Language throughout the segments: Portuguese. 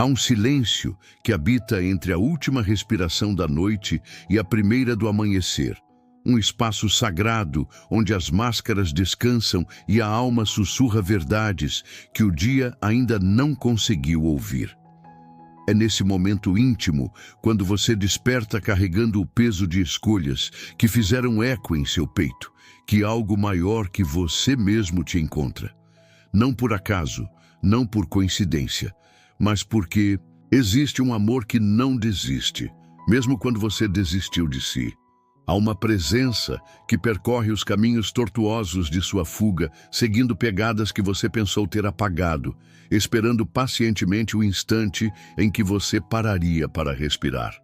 Há um silêncio que habita entre a última respiração da noite e a primeira do amanhecer. Um espaço sagrado onde as máscaras descansam e a alma sussurra verdades que o dia ainda não conseguiu ouvir. É nesse momento íntimo, quando você desperta carregando o peso de escolhas que fizeram eco em seu peito, que algo maior que você mesmo te encontra. Não por acaso, não por coincidência, mas porque existe um amor que não desiste, mesmo quando você desistiu de si. Há uma presença que percorre os caminhos tortuosos de sua fuga, seguindo pegadas que você pensou ter apagado, esperando pacientemente o instante em que você pararia para respirar.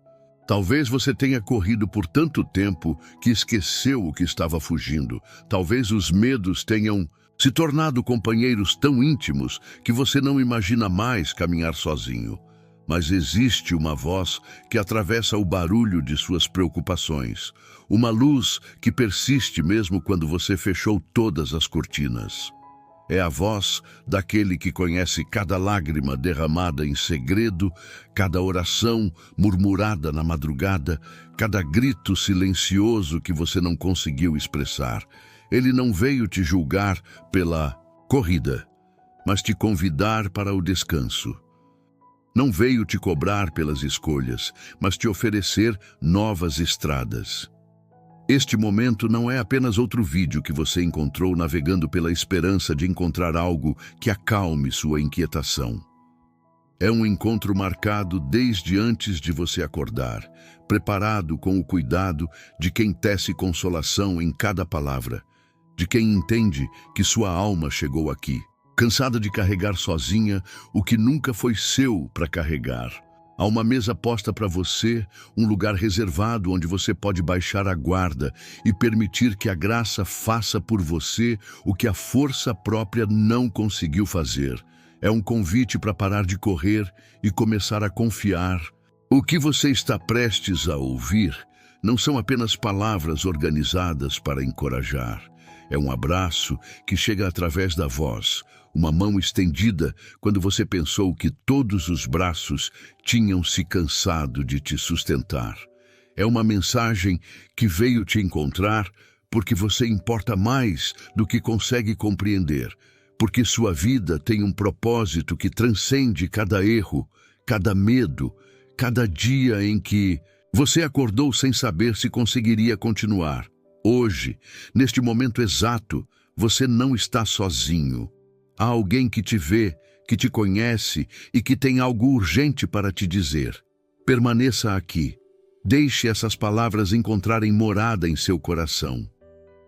Talvez você tenha corrido por tanto tempo que esqueceu o que estava fugindo. Talvez os medos tenham se tornado companheiros tão íntimos que você não imagina mais caminhar sozinho. Mas existe uma voz que atravessa o barulho de suas preocupações. Uma luz que persiste mesmo quando você fechou todas as cortinas. É a voz daquele que conhece cada lágrima derramada em segredo, cada oração murmurada na madrugada, cada grito silencioso que você não conseguiu expressar. Ele não veio te julgar pela corrida, mas te convidar para o descanso. Não veio te cobrar pelas escolhas, mas te oferecer novas estradas. Este momento não é apenas outro vídeo que você encontrou navegando pela esperança de encontrar algo que acalme sua inquietação. É um encontro marcado desde antes de você acordar, preparado com o cuidado de quem tece consolação em cada palavra, de quem entende que sua alma chegou aqui, cansada de carregar sozinha o que nunca foi seu para carregar. Há uma mesa posta para você, um lugar reservado onde você pode baixar a guarda e permitir que a graça faça por você o que a força própria não conseguiu fazer. É um convite para parar de correr e começar a confiar. O que você está prestes a ouvir não são apenas palavras organizadas para encorajar. É um abraço que chega através da voz, uma mão estendida quando você pensou que todos os braços tinham se cansado de te sustentar. É uma mensagem que veio te encontrar porque você importa mais do que consegue compreender, porque sua vida tem um propósito que transcende cada erro, cada medo, cada dia em que você acordou sem saber se conseguiria continuar. Hoje, neste momento exato, você não está sozinho. Há alguém que te vê, que te conhece e que tem algo urgente para te dizer. Permaneça aqui. Deixe essas palavras encontrarem morada em seu coração.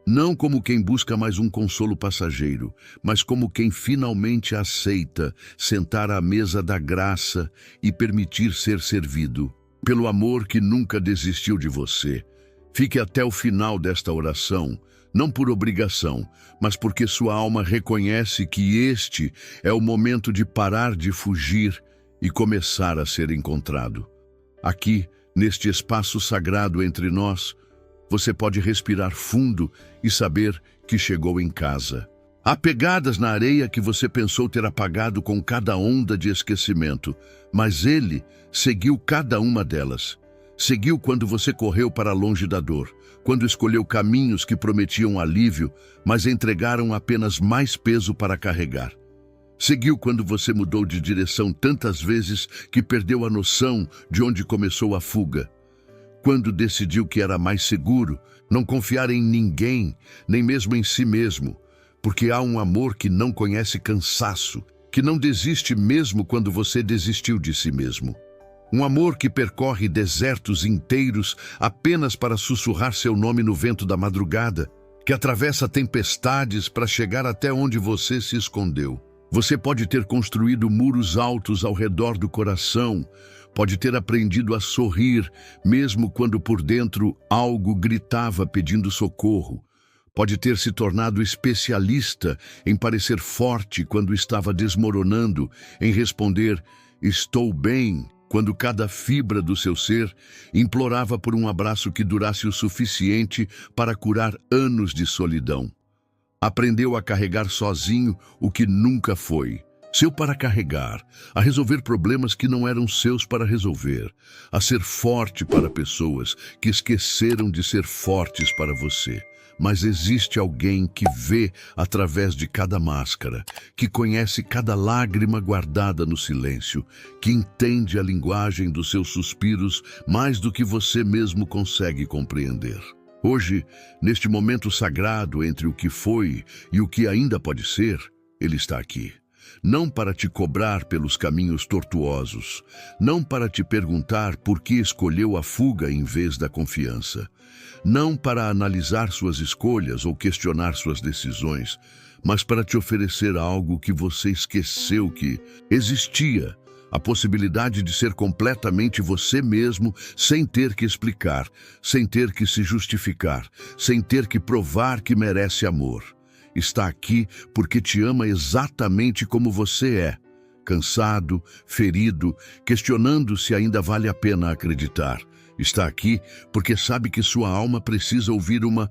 Não como quem busca mais um consolo passageiro, mas como quem finalmente aceita sentar à mesa da graça e permitir ser servido. Pelo amor que nunca desistiu de você. Fique até o final desta oração, não por obrigação, mas porque sua alma reconhece que este é o momento de parar de fugir e começar a ser encontrado. Aqui, neste espaço sagrado entre nós, você pode respirar fundo e saber que chegou em casa. Há pegadas na areia que você pensou ter apagado com cada onda de esquecimento, mas ele seguiu cada uma delas. Seguiu quando você correu para longe da dor, quando escolheu caminhos que prometiam alívio, mas entregaram apenas mais peso para carregar. Seguiu quando você mudou de direção tantas vezes que perdeu a noção de onde começou a fuga. Quando decidiu que era mais seguro não confiar em ninguém, nem mesmo em si mesmo, porque há um amor que não conhece cansaço, que não desiste mesmo quando você desistiu de si mesmo. Um amor que percorre desertos inteiros apenas para sussurrar seu nome no vento da madrugada, que atravessa tempestades para chegar até onde você se escondeu. Você pode ter construído muros altos ao redor do coração, pode ter aprendido a sorrir, mesmo quando por dentro algo gritava pedindo socorro. Pode ter se tornado especialista em parecer forte quando estava desmoronando, em responder, "Estou bem", quando cada fibra do seu ser implorava por um abraço que durasse o suficiente para curar anos de solidão. Aprendeu a carregar sozinho o que nunca foi, seu para carregar, a resolver problemas que não eram seus para resolver, a ser forte para pessoas que esqueceram de ser fortes para você. Mas existe alguém que vê através de cada máscara, que conhece cada lágrima guardada no silêncio, que entende a linguagem dos seus suspiros mais do que você mesmo consegue compreender. Hoje, neste momento sagrado entre o que foi e o que ainda pode ser, ele está aqui. Não para te cobrar pelos caminhos tortuosos, não para te perguntar por que escolheu a fuga em vez da confiança, não para analisar suas escolhas ou questionar suas decisões, mas para te oferecer algo que você esqueceu que existia, a possibilidade de ser completamente você mesmo, sem ter que explicar, sem ter que se justificar, sem ter que provar que merece amor. Está aqui porque te ama exatamente como você é, cansado, ferido, questionando se ainda vale a pena acreditar. Está aqui porque sabe que sua alma precisa ouvir uma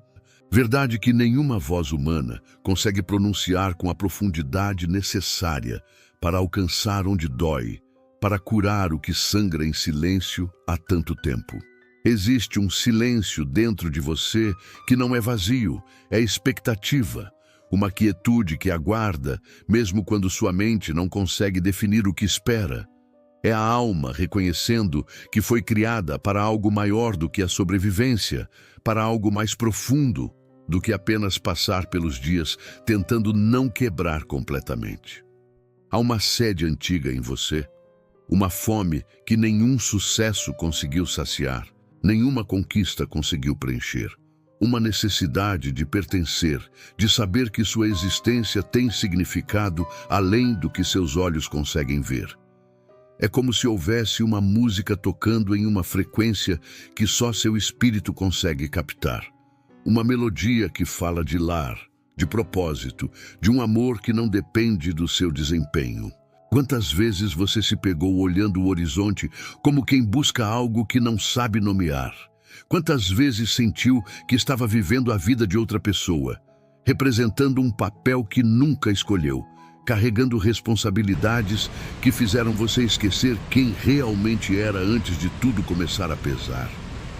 verdade que nenhuma voz humana consegue pronunciar com a profundidade necessária para alcançar onde dói, para curar o que sangra em silêncio há tanto tempo. Existe um silêncio dentro de você que não é vazio, é expectativa. Uma quietude que aguarda, mesmo quando sua mente não consegue definir o que espera. É a alma reconhecendo que foi criada para algo maior do que a sobrevivência, para algo mais profundo do que apenas passar pelos dias tentando não quebrar completamente. Há uma sede antiga em você, uma fome que nenhum sucesso conseguiu saciar, nenhuma conquista conseguiu preencher. Uma necessidade de pertencer, de saber que sua existência tem significado além do que seus olhos conseguem ver. É como se houvesse uma música tocando em uma frequência que só seu espírito consegue captar. Uma melodia que fala de lar, de propósito, de um amor que não depende do seu desempenho. Quantas vezes você se pegou olhando o horizonte como quem busca algo que não sabe nomear? Quantas vezes sentiu que estava vivendo a vida de outra pessoa, representando um papel que nunca escolheu, carregando responsabilidades que fizeram você esquecer quem realmente era antes de tudo começar a pesar?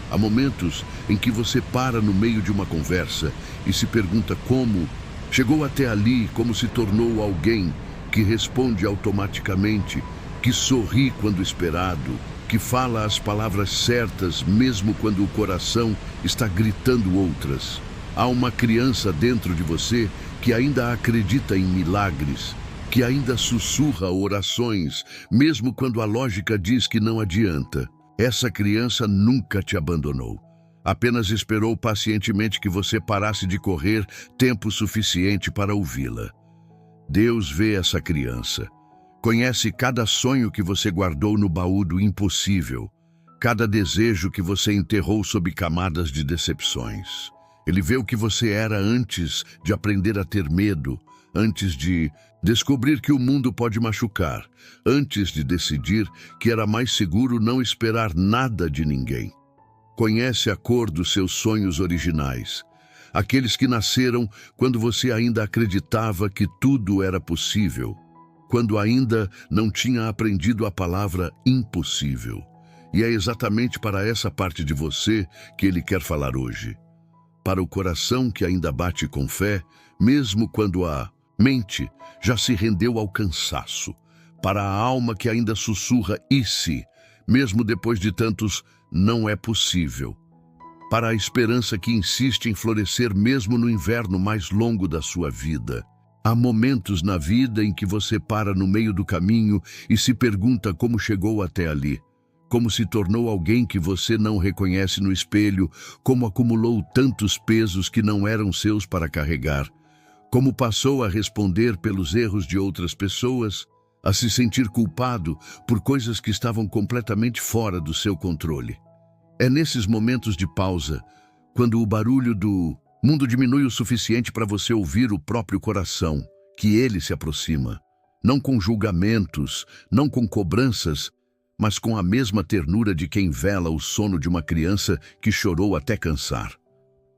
Há momentos em que você para no meio de uma conversa e se pergunta como chegou até ali, como se tornou alguém que responde automaticamente, que sorri quando esperado, que fala as palavras certas mesmo quando o coração está gritando outras. Há uma criança dentro de você que ainda acredita em milagres, que ainda sussurra orações, mesmo quando a lógica diz que não adianta. Essa criança nunca te abandonou. Apenas esperou pacientemente que você parasse de correr tempo suficiente para ouvi-la. Deus vê essa criança. Conhece cada sonho que você guardou no baú do impossível, cada desejo que você enterrou sob camadas de decepções. Ele vê o que você era antes de aprender a ter medo, antes de descobrir que o mundo pode machucar, antes de decidir que era mais seguro não esperar nada de ninguém. Conhece a cor dos seus sonhos originais, aqueles que nasceram quando você ainda acreditava que tudo era possível, quando ainda não tinha aprendido a palavra impossível. E é exatamente para essa parte de você que ele quer falar hoje. Para o coração que ainda bate com fé, mesmo quando a mente já se rendeu ao cansaço. Para a alma que ainda sussurra "e se", mesmo depois de tantos "não é possível". Para a esperança que insiste em florescer mesmo no inverno mais longo da sua vida. Há momentos na vida em que você para no meio do caminho e se pergunta como chegou até ali, como se tornou alguém que você não reconhece no espelho, como acumulou tantos pesos que não eram seus para carregar, como passou a responder pelos erros de outras pessoas, a se sentir culpado por coisas que estavam completamente fora do seu controle. É nesses momentos de pausa, quando o barulho do mundo diminui o suficiente para você ouvir o próprio coração, que ele se aproxima, não com julgamentos, não com cobranças, mas com a mesma ternura de quem vela o sono de uma criança que chorou até cansar.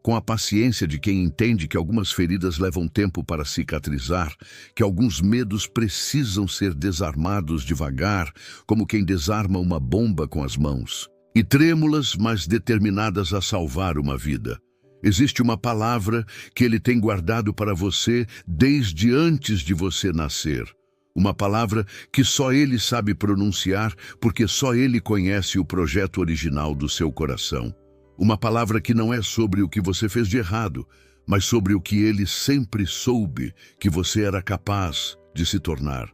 com a paciência de quem entende que algumas feridas levam tempo para cicatrizar, que alguns medos precisam ser desarmados devagar, como quem desarma uma bomba com as mãos, e trêmulas, mas determinadas a salvar uma vida. Existe uma palavra que Ele tem guardado para você desde antes de você nascer. Uma palavra que só Ele sabe pronunciar, porque só Ele conhece o projeto original do seu coração. Uma palavra que não é sobre o que você fez de errado, mas sobre o que Ele sempre soube que você era capaz de se tornar.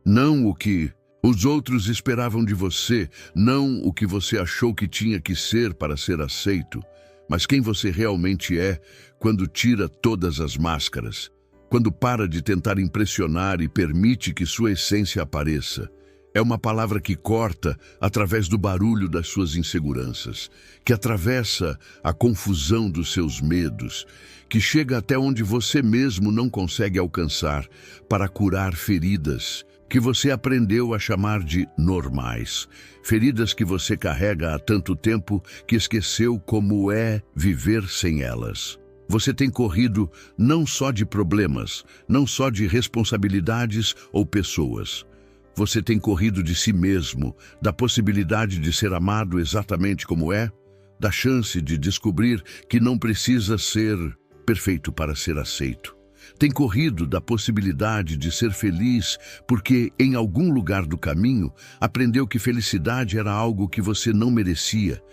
Não o que os outros esperavam de você, não o que você achou que tinha que ser para ser aceito, mas quem você realmente é quando tira todas as máscaras, quando para de tentar impressionar e permite que sua essência apareça. É uma palavra que corta através do barulho das suas inseguranças, que atravessa a confusão dos seus medos, que chega até onde você mesmo não consegue alcançar para curar feridas que você aprendeu a chamar de normais, feridas que você carrega há tanto tempo que esqueceu como é viver sem elas. Você tem corrido não só de problemas, não só de responsabilidades ou pessoas. Você tem corrido de si mesmo, da possibilidade de ser amado exatamente como é, da chance de descobrir que não precisa ser perfeito para ser aceito. Tem corrido da possibilidade de ser feliz porque, em algum lugar do caminho, aprendeu que felicidade era algo que você não merecia,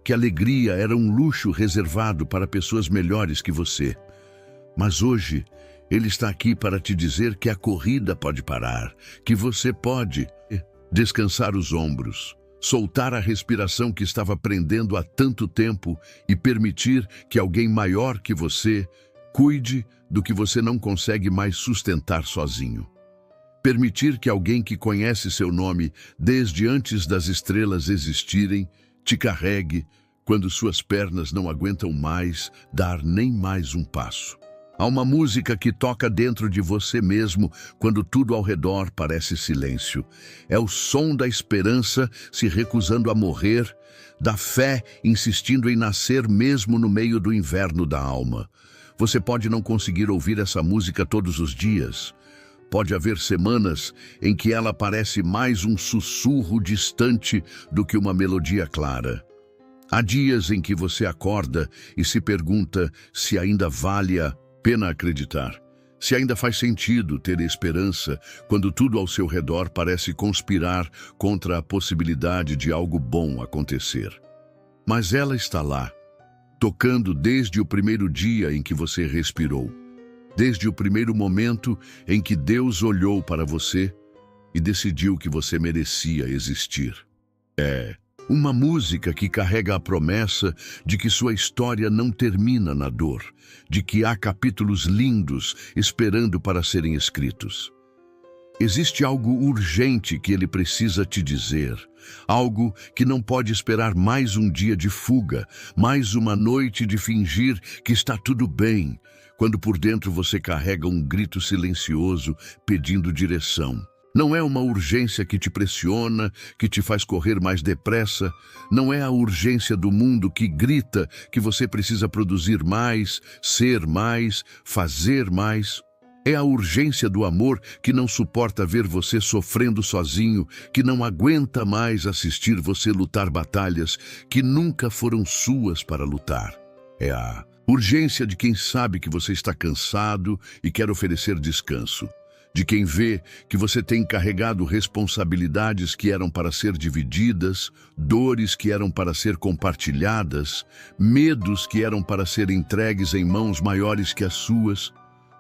que alegria era um luxo reservado para pessoas melhores que você. Mas hoje, Ele está aqui para te dizer que a corrida pode parar, que você pode descansar os ombros, soltar a respiração que estava prendendo há tanto tempo e permitir que alguém maior que você cuide do que você não consegue mais sustentar sozinho. Permitir que alguém que conhece seu nome desde antes das estrelas existirem te carregue quando suas pernas não aguentam mais dar nem mais um passo. Há uma música que toca dentro de você mesmo quando tudo ao redor parece silêncio. É o som da esperança se recusando a morrer, da fé insistindo em nascer mesmo no meio do inverno da alma. Você pode não conseguir ouvir essa música todos os dias. Pode haver semanas em que ela parece mais um sussurro distante do que uma melodia clara. Há dias em que você acorda e se pergunta se ainda vale a pena acreditar, se ainda faz sentido ter esperança quando tudo ao seu redor parece conspirar contra a possibilidade de algo bom acontecer. Mas ela está lá, tocando desde o primeiro dia em que você respirou, desde o primeiro momento em que Deus olhou para você e decidiu que você merecia existir. É uma música que carrega a promessa de que sua história não termina na dor, de que há capítulos lindos esperando para serem escritos. Existe algo urgente que Ele precisa te dizer, algo que não pode esperar mais um dia de fuga, mais uma noite de fingir que está tudo bem, quando por dentro você carrega um grito silencioso pedindo direção. Não é uma urgência que te pressiona, que te faz correr mais depressa. Não é a urgência do mundo que grita que você precisa produzir mais, ser mais, fazer mais. É a urgência do amor que não suporta ver você sofrendo sozinho, que não aguenta mais assistir você lutar batalhas que nunca foram suas para lutar. É a urgência de quem sabe que você está cansado e quer oferecer descanso. De quem vê que você tem carregado responsabilidades que eram para ser divididas, dores que eram para ser compartilhadas, medos que eram para ser entregues em mãos maiores que as suas.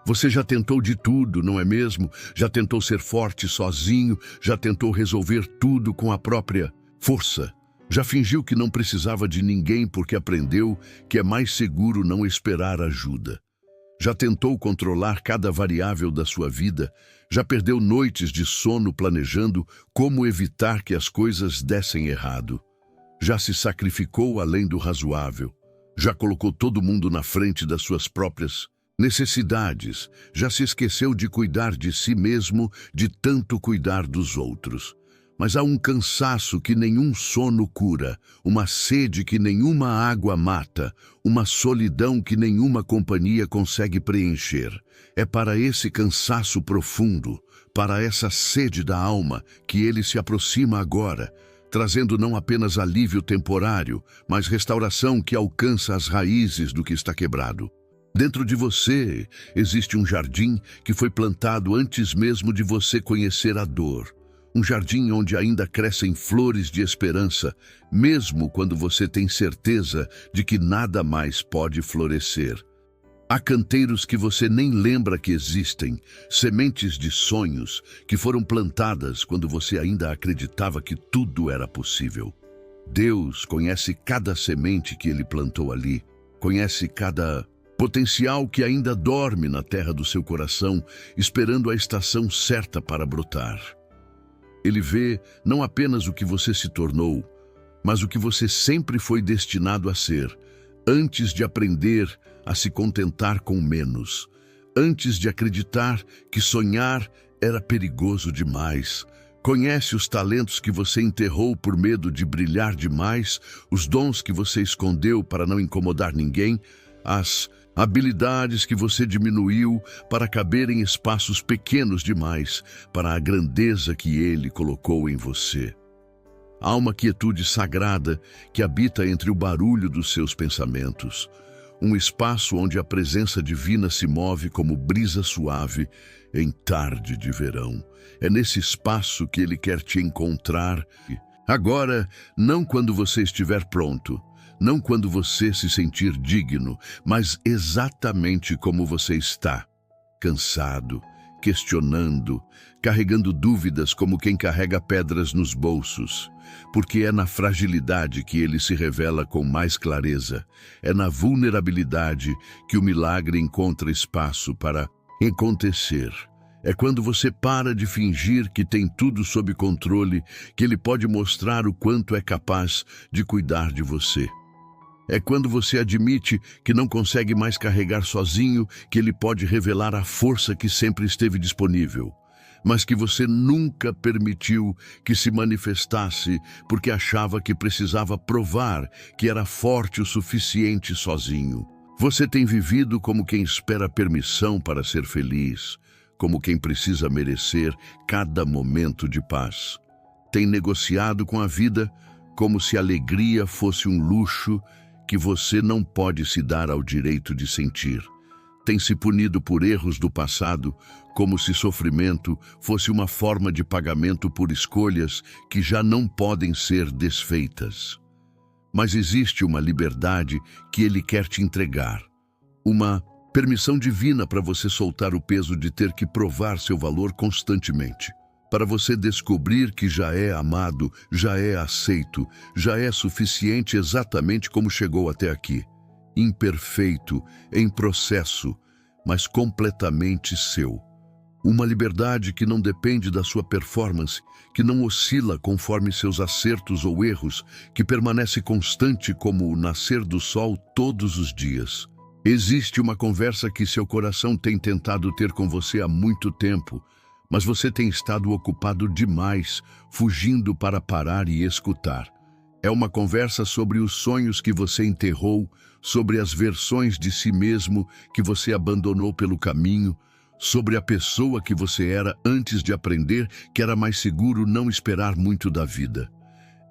Você já tentou de tudo, não é mesmo? Já tentou ser forte sozinho, já tentou resolver tudo com a própria força. Já fingiu que não precisava de ninguém porque aprendeu que é mais seguro não esperar ajuda. Já tentou controlar cada variável da sua vida, já perdeu noites de sono planejando como evitar que as coisas dessem errado. Já se sacrificou além do razoável, já colocou todo mundo na frente das suas próprias necessidades, já se esqueceu de cuidar de si mesmo, de tanto cuidar dos outros. Mas há um cansaço que nenhum sono cura, uma sede que nenhuma água mata, uma solidão que nenhuma companhia consegue preencher. É para esse cansaço profundo, para essa sede da alma, que ele se aproxima agora, trazendo não apenas alívio temporário, mas restauração que alcança as raízes do que está quebrado. Dentro de você existe um jardim que foi plantado antes mesmo de você conhecer a dor. Um jardim onde ainda crescem flores de esperança, mesmo quando você tem certeza de que nada mais pode florescer. Há canteiros que você nem lembra que existem, sementes de sonhos que foram plantadas quando você ainda acreditava que tudo era possível. Deus conhece cada semente que Ele plantou ali, conhece cada potencial que ainda dorme na terra do seu coração, esperando a estação certa para brotar. Ele vê não apenas o que você se tornou, mas o que você sempre foi destinado a ser, antes de aprender a se contentar com menos, antes de acreditar que sonhar era perigoso demais. Conhece os talentos que você enterrou por medo de brilhar demais, os dons que você escondeu para não incomodar ninguém, as habilidades que você diminuiu para caber em espaços pequenos demais para a grandeza que Ele colocou em você. Há uma quietude sagrada que habita entre o barulho dos seus pensamentos, um espaço onde a presença divina se move como brisa suave em tarde de verão. É nesse espaço que Ele quer te encontrar. Agora, não quando você estiver pronto, não quando você se sentir digno, mas exatamente como você está, cansado, questionando, carregando dúvidas como quem carrega pedras nos bolsos, porque é na fragilidade que Ele se revela com mais clareza, é na vulnerabilidade que o milagre encontra espaço para acontecer. É quando você para de fingir que tem tudo sob controle que Ele pode mostrar o quanto é capaz de cuidar de você. É quando você admite que não consegue mais carregar sozinho que Ele pode revelar a força que sempre esteve disponível, mas que você nunca permitiu que se manifestasse porque achava que precisava provar que era forte o suficiente sozinho. Você tem vivido como quem espera permissão para ser feliz, como quem precisa merecer cada momento de paz. Tem negociado com a vida como se a alegria fosse um luxo que você não pode se dar ao direito de sentir. Tem se punido por erros do passado, como se sofrimento fosse uma forma de pagamento por escolhas que já não podem ser desfeitas. Mas existe uma liberdade que Ele quer te entregar, uma permissão divina para você soltar o peso de ter que provar seu valor constantemente, para você descobrir que já é amado, já é aceito, já é suficiente exatamente como chegou até aqui. Imperfeito, em processo, mas completamente seu. Uma liberdade que não depende da sua performance, que não oscila conforme seus acertos ou erros, que permanece constante como o nascer do sol todos os dias. Existe uma conversa que seu coração tem tentado ter com você há muito tempo, mas você tem estado ocupado demais, fugindo para parar e escutar. É uma conversa sobre os sonhos que você enterrou, sobre as versões de si mesmo que você abandonou pelo caminho, sobre a pessoa que você era antes de aprender que era mais seguro não esperar muito da vida.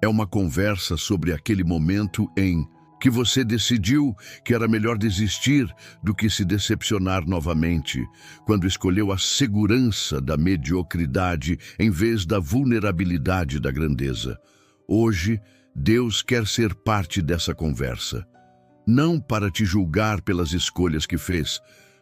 É uma conversa sobre aquele momento em que você decidiu que era melhor desistir do que se decepcionar novamente, quando escolheu a segurança da mediocridade em vez da vulnerabilidade da grandeza. Hoje, Deus quer ser parte dessa conversa, não para te julgar pelas escolhas que fez,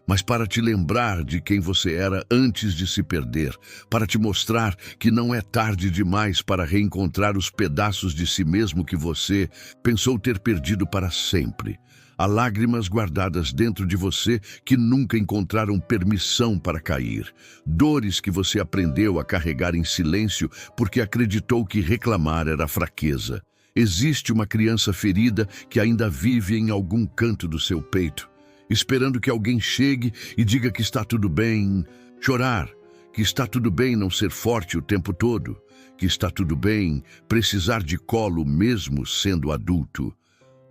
mas para te lembrar de quem você era antes de se perder, para te mostrar que não é tarde demais para reencontrar os pedaços de si mesmo que você pensou ter perdido para sempre. Há lágrimas guardadas dentro de você que nunca encontraram permissão para cair. Dores que você aprendeu a carregar em silêncio porque acreditou que reclamar era fraqueza. Existe uma criança ferida que ainda vive em algum canto do seu peito, esperando que alguém chegue e diga que está tudo bem. Chorar, que está tudo bem não ser forte o tempo todo, que está tudo bem precisar de colo mesmo sendo adulto.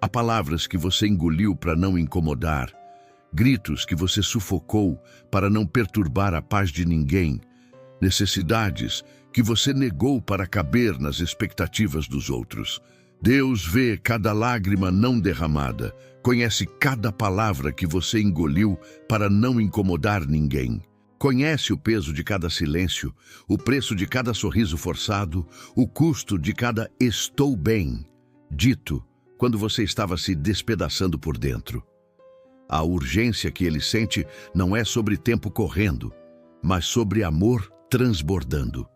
Há palavras que você engoliu para não incomodar, gritos que você sufocou para não perturbar a paz de ninguém, necessidades que você negou para caber nas expectativas dos outros. Deus vê cada lágrima não derramada, conhece cada palavra que você engoliu para não incomodar ninguém. Conhece o peso de cada silêncio, o preço de cada sorriso forçado, o custo de cada "estou bem" dito quando você estava se despedaçando por dentro. A urgência que ele sente não é sobre tempo correndo, mas sobre amor transbordando.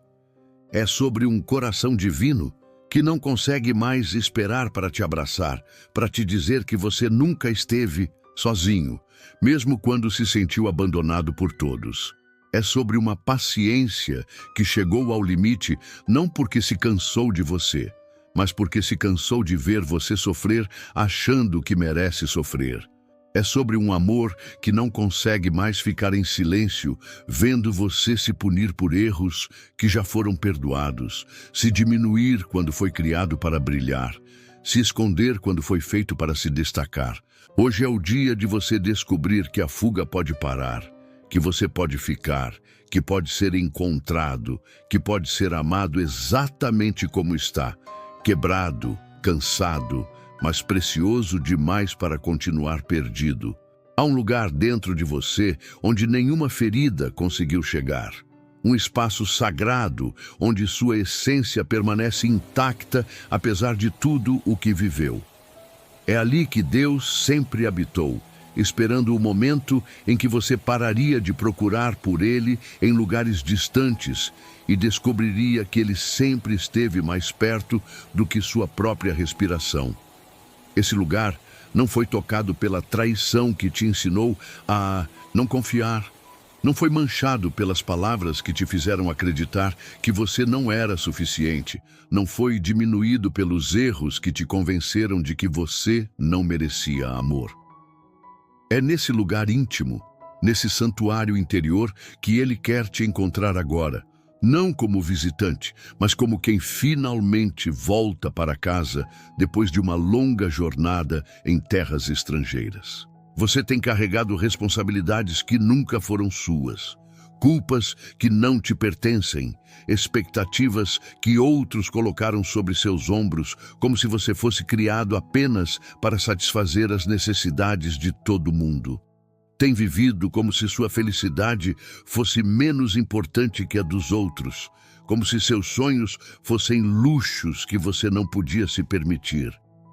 É sobre um coração divino que não consegue mais esperar para te abraçar, para te dizer que você nunca esteve sozinho, mesmo quando se sentiu abandonado por todos. É sobre uma paciência que chegou ao limite não porque se cansou de você, mas porque se cansou de ver você sofrer achando que merece sofrer. É sobre um amor que não consegue mais ficar em silêncio, vendo você se punir por erros que já foram perdoados, se diminuir quando foi criado para brilhar, se esconder quando foi feito para se destacar. Hoje é o dia de você descobrir que a fuga pode parar, que você pode ficar, que pode ser encontrado, que pode ser amado exatamente como está, quebrado, cansado, mas precioso demais para continuar perdido. Há um lugar dentro de você onde nenhuma ferida conseguiu chegar. Um espaço sagrado onde sua essência permanece intacta apesar de tudo o que viveu. É ali que Deus sempre habitou, esperando o momento em que você pararia de procurar por Ele em lugares distantes e descobriria que Ele sempre esteve mais perto do que sua própria respiração. Esse lugar não foi tocado pela traição que te ensinou a não confiar. Não foi manchado pelas palavras que te fizeram acreditar que você não era suficiente. Não foi diminuído pelos erros que te convenceram de que você não merecia amor. É nesse lugar íntimo, nesse santuário interior, que Ele quer te encontrar agora. Não como visitante, mas como quem finalmente volta para casa depois de uma longa jornada em terras estrangeiras. Você tem carregado responsabilidades que nunca foram suas, culpas que não te pertencem, expectativas que outros colocaram sobre seus ombros, como se você fosse criado apenas para satisfazer as necessidades de todo mundo. Tem vivido como se sua felicidade fosse menos importante que a dos outros, como se seus sonhos fossem luxos que você não podia se permitir.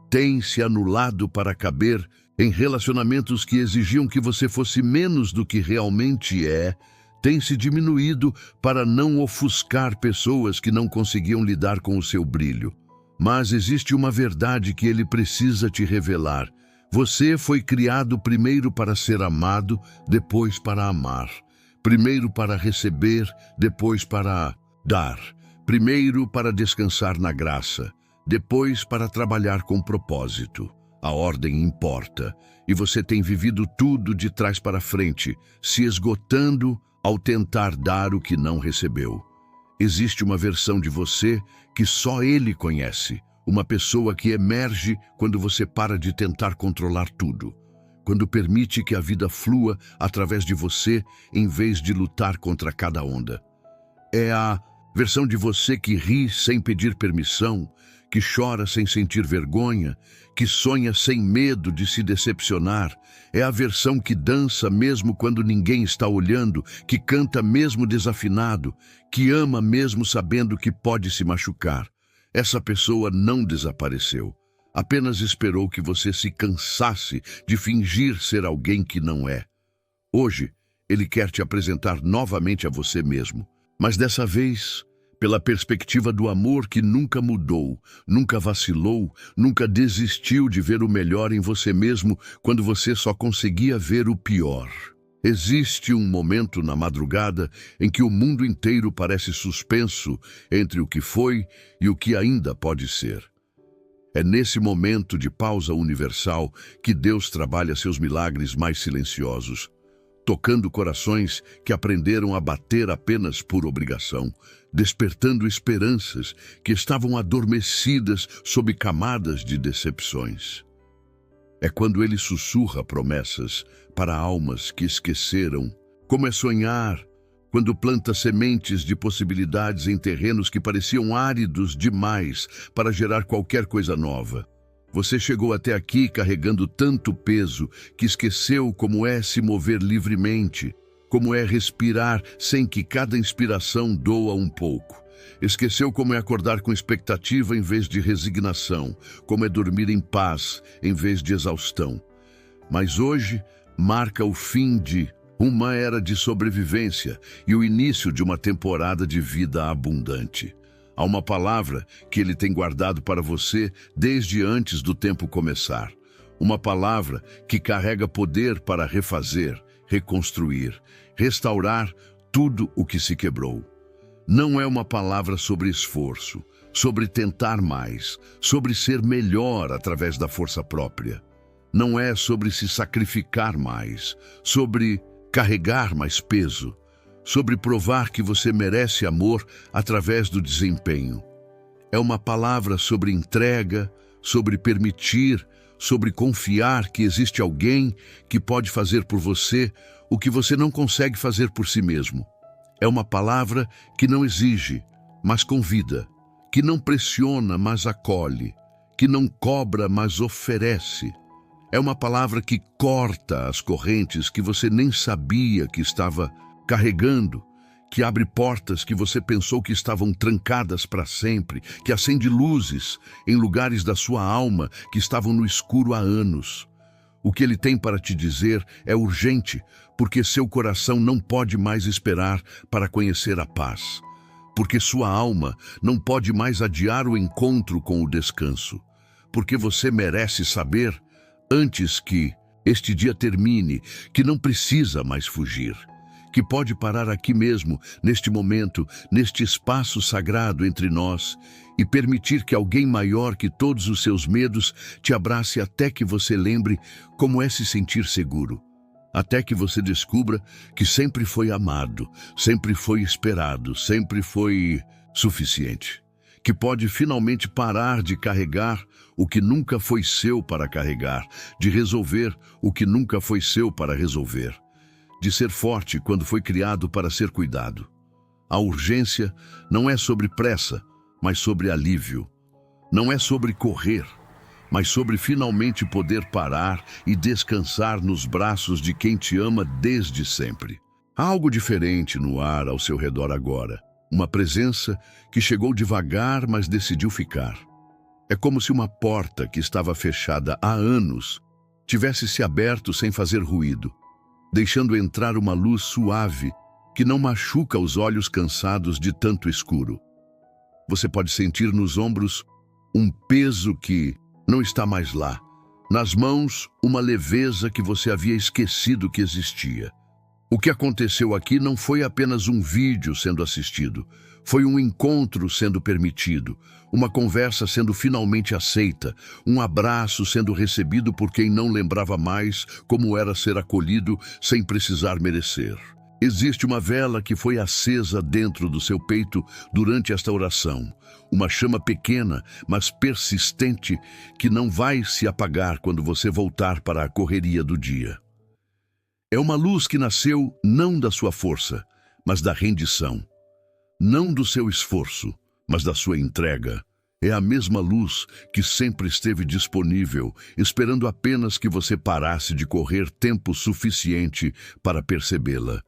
Tem se anulado para caber em relacionamentos que exigiam que você fosse menos do que realmente é. Tem se diminuído para não ofuscar pessoas que não conseguiam lidar com o seu brilho. Mas existe uma verdade que Ele precisa te revelar. Você foi criado primeiro para ser amado, depois para amar. Primeiro para receber, depois para dar. Primeiro para descansar na graça, depois para trabalhar com propósito. A ordem importa, e você tem vivido tudo de trás para frente, se esgotando ao tentar dar o que não recebeu. Existe uma versão de você que só Ele conhece. Uma pessoa que emerge quando você para de tentar controlar tudo, quando permite que a vida flua através de você em vez de lutar contra cada onda. É a versão de você que ri sem pedir permissão, que chora sem sentir vergonha, que sonha sem medo de se decepcionar. É a versão que dança mesmo quando ninguém está olhando, que canta mesmo desafinado, que ama mesmo sabendo que pode se machucar. Essa pessoa não desapareceu, apenas esperou que você se cansasse de fingir ser alguém que não é. Hoje, Ele quer te apresentar novamente a você mesmo, mas dessa vez, pela perspectiva do amor que nunca mudou, nunca vacilou, nunca desistiu de ver o melhor em você mesmo quando você só conseguia ver o pior. Existe um momento na madrugada em que o mundo inteiro parece suspenso entre o que foi e o que ainda pode ser. É nesse momento de pausa universal que Deus trabalha seus milagres mais silenciosos. tocando corações que aprenderam a bater apenas por obrigação, despertando esperanças que estavam adormecidas sob camadas de decepções. É quando ele sussurra promessas para almas que esqueceram como é sonhar, quando planta sementes de possibilidades em terrenos que pareciam áridos demais para gerar qualquer coisa nova. Você chegou até aqui carregando tanto peso que esqueceu como é se mover livremente, como é respirar sem que cada inspiração doa um pouco. Esqueceu como é acordar com expectativa em vez de resignação, como é dormir em paz em vez de exaustão. Mas hoje marca o fim de uma era de sobrevivência e o início de uma temporada de vida abundante. Há uma palavra que ele tem guardado para você desde antes do tempo começar. Uma palavra que carrega poder para refazer, reconstruir, restaurar tudo o que se quebrou. Não é uma palavra sobre esforço, sobre tentar mais, sobre ser melhor através da força própria. Não é sobre se sacrificar mais, sobre carregar mais peso, sobre provar que você merece amor através do desempenho. É uma palavra sobre entrega, sobre permitir, sobre confiar que existe alguém que pode fazer por você o que você não consegue fazer por si mesmo. É uma palavra que não exige, mas convida, que não pressiona, mas acolhe, que não cobra, mas oferece. É uma palavra que corta as correntes que você nem sabia que estava carregando, que abre portas que você pensou que estavam trancadas para sempre, que acende luzes em lugares da sua alma que estavam no escuro há anos. O que ele tem para te dizer é urgente, porque seu coração não pode mais esperar para conhecer a paz, porque sua alma não pode mais adiar o encontro com o descanso, porque você merece saber, antes que este dia termine, que não precisa mais fugir, que pode parar aqui mesmo, neste momento, neste espaço sagrado entre nós, e permitir que alguém maior que todos os seus medos te abrace até que você lembre como é se sentir seguro, até que você descubra que sempre foi amado, sempre foi esperado, sempre foi suficiente, que pode finalmente parar de carregar o que nunca foi seu para carregar, de resolver o que nunca foi seu para resolver, de ser forte quando foi criado para ser cuidado. A urgência não é sobre pressa, mas sobre alívio. Não é sobre correr, mas sobre finalmente poder parar e descansar nos braços de quem te ama desde sempre. Há algo diferente no ar ao seu redor agora. Uma presença que chegou devagar, mas decidiu ficar. É como se uma porta que estava fechada há anos tivesse se aberto sem fazer ruído, deixando entrar uma luz suave que não machuca os olhos cansados de tanto escuro. Você pode sentir nos ombros um peso que não está mais lá. Nas mãos, uma leveza que você havia esquecido que existia. O que aconteceu aqui não foi apenas um vídeo sendo assistido. Foi um encontro sendo permitido, uma conversa sendo finalmente aceita, um abraço sendo recebido por quem não lembrava mais como era ser acolhido sem precisar merecer. Existe uma vela que foi acesa dentro do seu peito durante esta oração. Uma chama pequena, mas persistente, que não vai se apagar quando você voltar para a correria do dia. É uma luz que nasceu não da sua força, mas da rendição. Não do seu esforço, mas da sua entrega. É a mesma luz que sempre esteve disponível, esperando apenas que você parasse de correr tempo suficiente para percebê-la.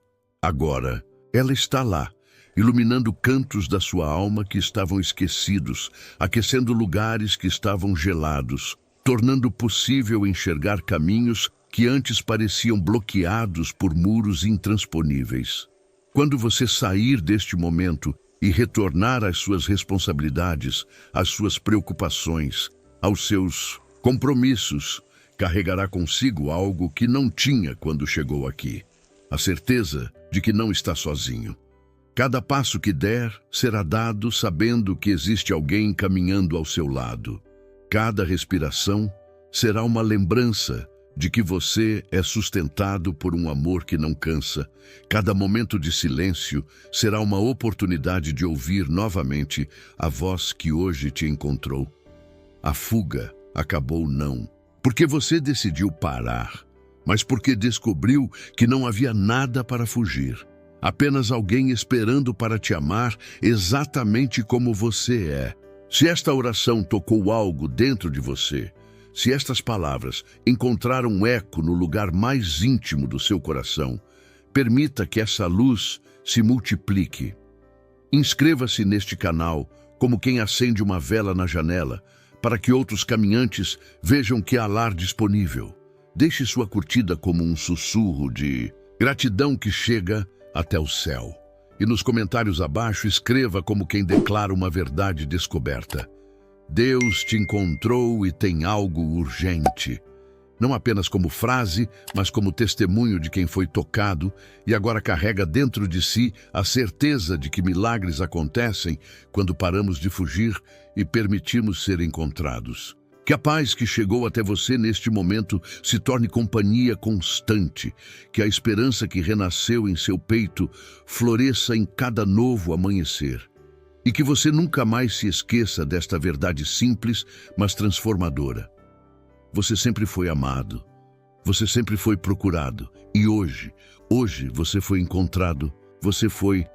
Agora, ela está lá, iluminando cantos da sua alma que estavam esquecidos, aquecendo lugares que estavam gelados, tornando possível enxergar caminhos que antes pareciam bloqueados por muros intransponíveis. Quando você sair deste momento e retornar às suas responsabilidades, às suas preocupações, aos seus compromissos, carregará consigo algo que não tinha quando chegou aqui. A certeza de que não está sozinho. Cada passo que der será dado sabendo que existe alguém caminhando ao seu lado. Cada respiração será uma lembrança de que você é sustentado por um amor que não cansa. Cada momento de silêncio será uma oportunidade de ouvir novamente a voz que hoje te encontrou. A fuga acabou não, porque você decidiu parar, mas porque descobriu que não havia nada para fugir. Apenas alguém esperando para te amar exatamente como você é. Se esta oração tocou algo dentro de você, se estas palavras encontraram eco no lugar mais íntimo do seu coração, permita que essa luz se multiplique. Inscreva-se neste canal como quem acende uma vela na janela, para que outros caminhantes vejam que há lar disponível. Deixe sua curtida como um sussurro de gratidão que chega até o céu. E nos comentários abaixo escreva como quem declara uma verdade descoberta. Deus te encontrou e tem algo urgente. Não apenas como frase, mas como testemunho de quem foi tocado e agora carrega dentro de si a certeza de que milagres acontecem quando paramos de fugir e permitimos ser encontrados. Que a paz que chegou até você neste momento se torne companhia constante, que a esperança que renasceu em seu peito floresça em cada novo amanhecer. E que você nunca mais se esqueça desta verdade simples, mas transformadora. Você sempre foi amado, você sempre foi procurado, e hoje você foi encontrado, você foi